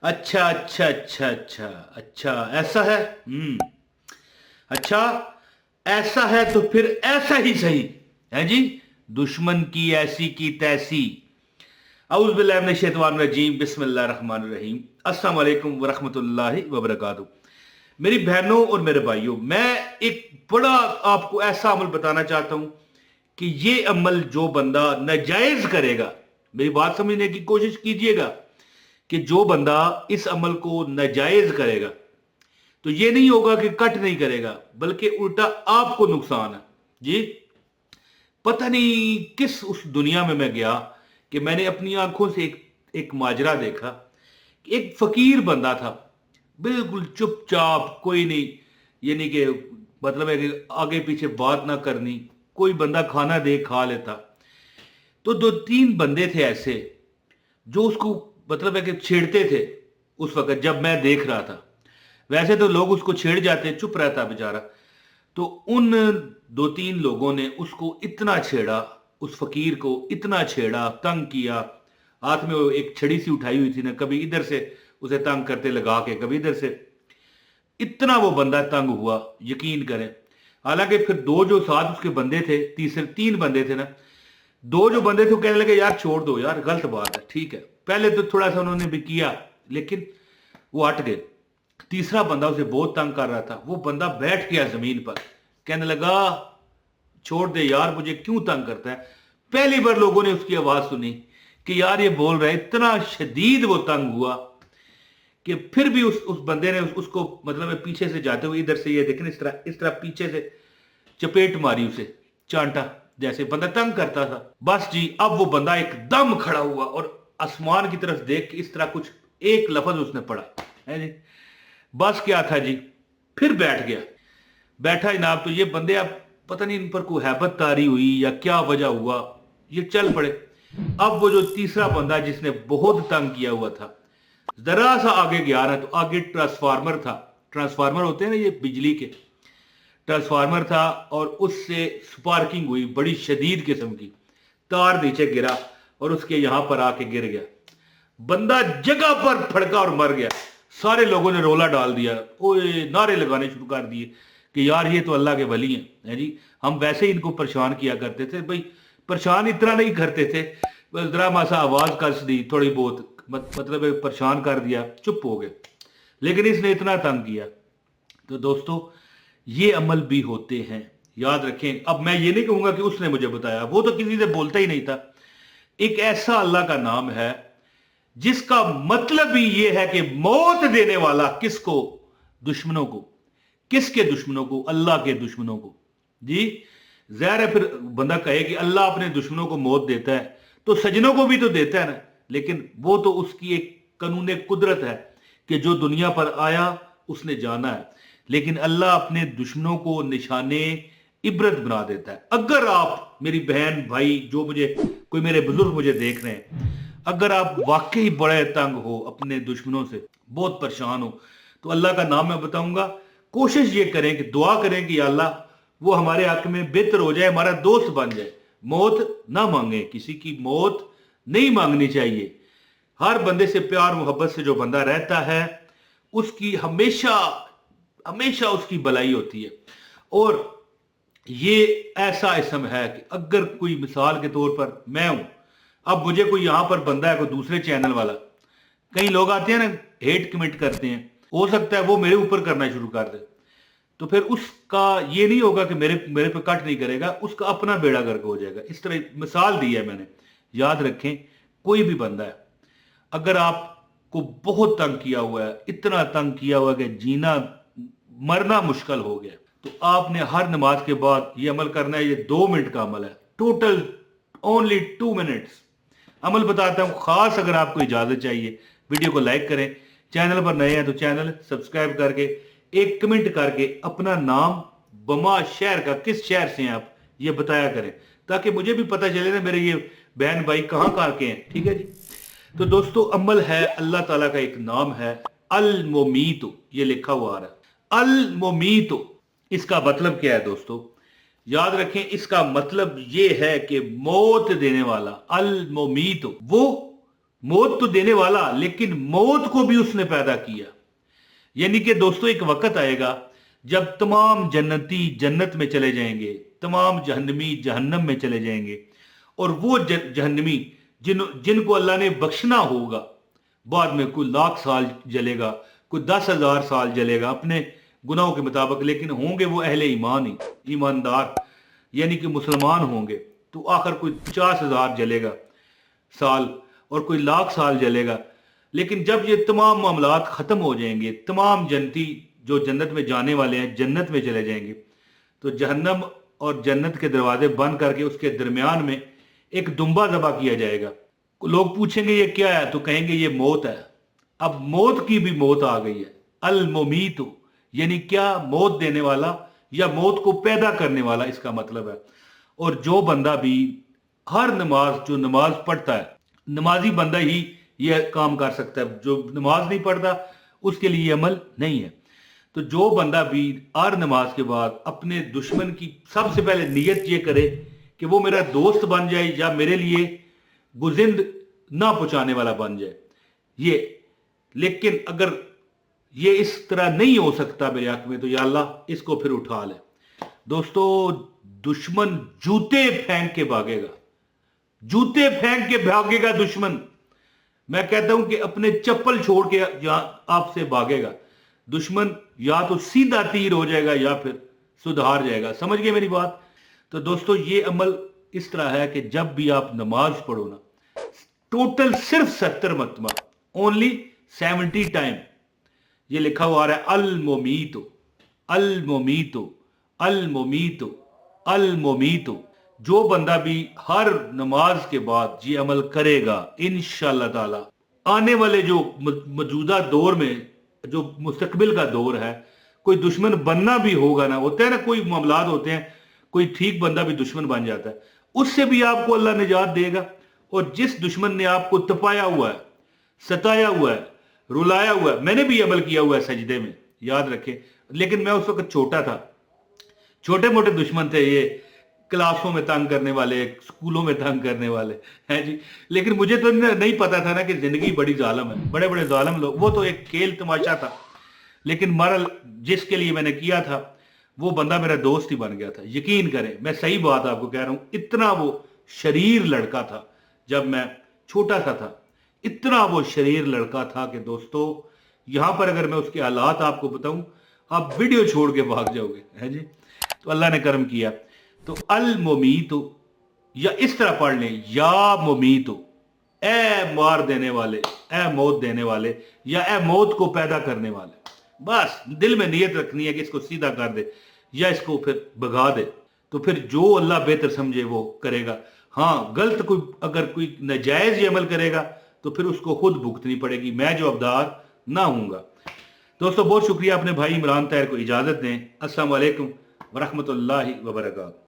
अच्छा अच्छा अच्छा अच्छा अच्छा, ऐसा है। अच्छा, ऐसा है तो फिर ऐसा ही सही है जी। दुश्मन की ऐसी की तैसी। औज़ु बिल्लाहि मिनश शैतानिर रजीम, बिस्मिल्लाहिर रहमानिर रहीम। अस्सलाम वालेकुम व रहमतुल्लाहि व बरकातहू। मेरी बहनों और मेरे भाइयों, मैं एक बड़ा आपको ऐसा अमल बताना चाहता हूं कि ये अमल जो बंदा नाजायज करेगा, मेरी बात समझने की कोशिश कीजिएगा, कि जो बंदा इस अमल को नाजायज करेगा तो ये नहीं होगा कि कट नहीं करेगा, बल्कि उल्टा आपको नुकसान है जी। पता नहीं किस उस दुनिया में मैं गया कि मैंने अपनी आंखों से एक माजरा देखा। एक फकीर बंदा था, बिल्कुल चुपचाप, कोई नहीं, ये नहीं कि मतलब है कि आगे पीछे बात ना करनी, कोई बंदा खाना दे खा लेता। तो दो तीन बंदे थे ऐसे जो उसको मतलब है कि छेड़ते थे उस वक्त जब मैं देख रहा था। वैसे तो लोग उसको छेड़ जाते, चुप रहता बेचारा। तो उन दो तीन लोगों ने उसको इतना छेड़ा, उस फकीर को इतना छेड़ा, तंग किया। हाथ में वो एक छड़ी सी उठाई हुई थी ना, कभी इधर से उसे तंग करते लगा के, कभी इधर से। इतना वो बंदा तंग हुआ, यकीन करें। हालांकि फिर दो जो साथ उसके बंदे थे, तीसरे तीन बंदे थे ना, दो जो बंदे थे वो कहने लगे यार छोड़ दो यार, गलत बात है, ठीक है। पहले तो थोड़ा सा उन्होंने भी किया, लेकिन वो हट गए। तीसरा बंदा उसे बहुत तंग कर रहा था, वो बंदा बैठ गया जमीन पर, कहने लगा छोड़ दे यार, मुझे क्यों तंग करता है। पहली बार लोगों ने उसकी आवाज सुनी कि यार ये बोल रहा है, इतना शदीद वो तंग हुआ कि फिर भी उस बंदे ने उसको मतलब है पीछे से जाते हुए, इधर से ये देखें, इस तरह पीछे से चपेट मारी उसे, चांटा, जैसे बंदा तंग करता था। बस जी, अब वो बंदा एकदम खड़ा हुआ और आसमान की तरफ देख के इस तरह कुछ एक लफ्ज उसने पढ़ा है जी। बस क्या था जी, फिर बैठ गया। बैठा जनाब, तो ये बंदे अब पता नहीं इन पर कोई हैबत तारी हुई या क्या वजह हुआ, ये चल पड़े। अब वो जो तीसरा बंदा जिसने बहुत तंग किया हुआ था, जरा सा आगे गया ना, तो आगे ट्रांसफार्मर था। ट्रांसफार्मर होते हैं ना ये बिजली के, ट्रांसफार्मर था, और उससे स्पार्किंग हुई बड़ी शदीद किस्म की। तार नीचे गिरा और उसके यहां पर आके गिर गया। बंदा जगह पर फड़का और मर गया। सारे लोगों ने रोला डाल दिया, ओए नारे लगाने शुरू कर दिए कि यार ये तो अल्लाह के वली हैं, है जी। हम वैसे ही इनको परेशान किया करते थे भाई, परेशान इतना नहीं करते थे, बस जरा मासा आवाज कस दी थोड़ी बहुत, मतलब परेशान कर दिया, चुप हो गए। लेकिन इसने इतना तंग किया। तो दोस्तों, ये अमल भी होते हैं, याद रखें। अब मैं ये नहीं कहूंगा कि उसने मुझे बताया, वो तो किसी से बोलता ही नहीं था। एक ऐसा अल्लाह का नाम है जिसका मतलब ही ये है कि मौत देने वाला किसको? दुश्मनों को। किसके दुश्मनों को? अल्लाह के दुश्मनों को जी। ज़ाहिर है फिर बंदा कहे कि अल्लाह अपने दुश्मनों को मौत देता है, तो सजनों को भी तो देता है ना। लेकिन वो तो उसकी एक कानून कुदरत है कि जो दुनिया पर आया उसने जाना है। लेकिन अल्लाह अपने दुश्मनों को निशाने इबरत बना देता है। अगर आप मेरी बहन भाई, जो मुझे कोई मेरे बुजुर्ग मुझे देख रहे हैं, अगर आप वाकई बड़े तंग हो अपने दुश्मनों से, बहुत परेशान हो, तो अल्लाह का नाम मैं बताऊंगा। कोशिश ये करें कि दुआ करें कि या अल्लाह वो हमारे हक में बेहतर हो जाए, हमारा दोस्त बन जाए। मौत ना मांगे, किसी की मौत नहीं मांगनी चाहिए। हर बंदे से प्यार मोहब्बत से जो बंदा रहता है, उसकी हमेशा हमेशा उसकी भलाई होती है। और ये ऐसा इसम है कि अगर कोई मिसाल के तौर पर मैं हूं, अब मुझे कोई यहां पर बंदा है, कोई दूसरे चैनल वाला, कई लोग आते हैं ना, हेट कमेंट करते हैं, हो सकता है वो मेरे ऊपर करना शुरू कर दे, तो फिर उसका ये नहीं होगा कि मेरे मेरे पे कट नहीं करेगा, उसका अपना बेड़ा गर्क हो जाएगा। इस तरह मिसाल दी है मैंने। याद रखें, कोई भी बंदा है, अगर आपको बहुत तंग किया हुआ है, इतना तंग किया हुआ है कि जीना मरना मुश्किल हो गया, तो आपने हर नमाज के बाद ये अमल करना है। ये 2 मिनट का अमल है, टोटल ओनली 2 मिनट्स। अमल बताता हूं, खास अगर आपको इजाजत चाहिए, वीडियो को लाइक करें, चैनल पर नए हैं तो चैनल सब्सक्राइब करके एक कमेंट करके अपना नाम, बमा शहर का, किस शहर से हैं आप, ये बताया करें, ताकि मुझे भी पता चले ना मेरे ये बहन भाई कहां कहां के हैं। ठीक है जी। तो दोस्तों, अमल है, अल्लाह ताला का एक नाम है, अल मोमीतो, ये लिखा हुआ आ रहा है, अल मोमीतो। इसका मतलब क्या है दोस्तों? याद रखें, इसका मतलब ये है कि मौत देने वाला, अल मोमीतो, वो मौत तो देने वाला, लेकिन मौत को भी उसने पैदा किया। यानी कि दोस्तों एक वक्त आएगा जब तमाम जन्नती जन्नत में चले जाएंगे, तमाम जहन्नमी जहन्नम में चले जाएंगे, और वो जहन्नमी जिनको अल्लाह ने बख्शना होगा, बाद में कोई 1,00,000 साल जलेगा, कोई 10,000 साल जलेगा अपने गुनाहों के मुताबिक, लेकिन होंगे वो अहले ईमान ही, ईमानदार, यानी कि मुसलमान होंगे। तो आखिर कोई 50,000 जलेगा साल और कोई 1,00,000 साल जलेगा। लेकिन जब ये तमाम मामलात ख़त्म हो जाएंगे, तमाम जन्नती जो जन्नत में जाने वाले हैं जन्नत में चले जाएंगे, तो जहन्नम और जन्नत के दरवाजे बंद करके उसके दरमियान में एक दुम्बा ज़बा किया जाएगा। लोग पूछेंगे ये क्या है, तो कहेंगे ये मौत है। अब मौत की भी मौत आ गई है, अल मुमीतु, यानी क्या, मौत देने वाला या मौत को पैदा करने वाला, इसका मतलब है। और जो बंदा भी हर नमाज, जो नमाज पढ़ता है, नमाजी बंदा ही यह काम कर सकता है, जो नमाज नहीं पढ़ता उसके लिए ये अमल नहीं है। तो जो बंदा भी हर नमाज के बाद अपने दुश्मन की सबसे पहले नीयत ये करे कि वो मेरा दोस्त बन जाए या मेरे लिए गुजिंद ना पहुंचाने वाला बन जाए, ये। लेकिन अगर ये इस तरह नहीं हो सकता मेरे हक में, तो या अल्लाह इसको फिर उठा ले। दोस्तों दुश्मन जूते फेंक के भागेगा, जूते फेंक के भागेगा दुश्मन। मैं कहता हूं कि अपने चप्पल छोड़ के आपसे भागेगा दुश्मन। या तो सीधा तीर हो जाएगा या फिर सुधार जाएगा। समझ गए मेरी बात? तो दोस्तों ये अमल इस तरह है कि जब भी आप नमाज पढ़ो ना, टोटल सिर्फ 70 मरतबा, ओनली 70 टाइम, ये लिखा हुआ आ रहा है अल मोमीतो, अल मोमीतो, अल मोमीतो, अल मोमीतो। जो बंदा भी हर नमाज के बाद ये अमल करेगा, इंशाअल्लाह ताला आने वाले जो मौजूदा दौर में, जो मुस्तकबिल का दौर है, कोई दुश्मन बनना भी होगा ना, होता है ना कोई मामलात होते हैं, कोई ठीक बंदा भी दुश्मन बन जाता है, उससे भी आपको अल्लाह निजात देगा। और जिस दुश्मन ने आपको तपाया हुआ है, सताया हुआ है, रुलाया हुआ है, मैंने भी अमल किया हुआ है सजदे में, याद रखें। लेकिन मैं उस वक्त छोटा था, छोटे मोटे दुश्मन थे ये, क्लासों में तंग करने वाले, स्कूलों में तंग करने वाले हैं जी। लेकिन मुझे तो नहीं पता था ना कि जिंदगी बड़ी जालिम है, बड़े बड़े जालिम लोग। वो तो एक खेल तमाशा था, लेकिन मरल जिसके लिए मैंने किया था वो बंदा मेरा दोस्त ही बन गया था। यकीन करें, मैं सही बात आपको कह रहा हूं, इतना वो शरीर लड़का था जब मैं छोटा सा था, इतना वो शरीर लड़का था कि दोस्तों यहां पर अगर मैं उसके हालात आपको बताऊं, आप वीडियो छोड़ के भाग जाओगे, है जी। तो अल्लाह ने करम किया। तो अल मुमीतो, या इस तरह पढ़ लें, या मुमीतो, ए मार देने वाले, ए मौत देने वाले, या ए मौत को पैदा करने वाले। बस दिल में नियत रखनी है कि इसको सीधा कर दे या इसको फिर भगा दे। तो फिर जो अल्लाह बेहतर समझे वो करेगा। हाँ, गलत कोई अगर कोई नाजायज ये अमल करेगा तो फिर उसको खुद भुगतनी पड़ेगी, मैं जवाबदार ना हूंगा। दोस्तों बहुत शुक्रिया, अपने भाई इमरान ताहिर को इजाजत दें। अस्सलाम वालेकुम वरहमतुल्लाहि वबरकातुहू।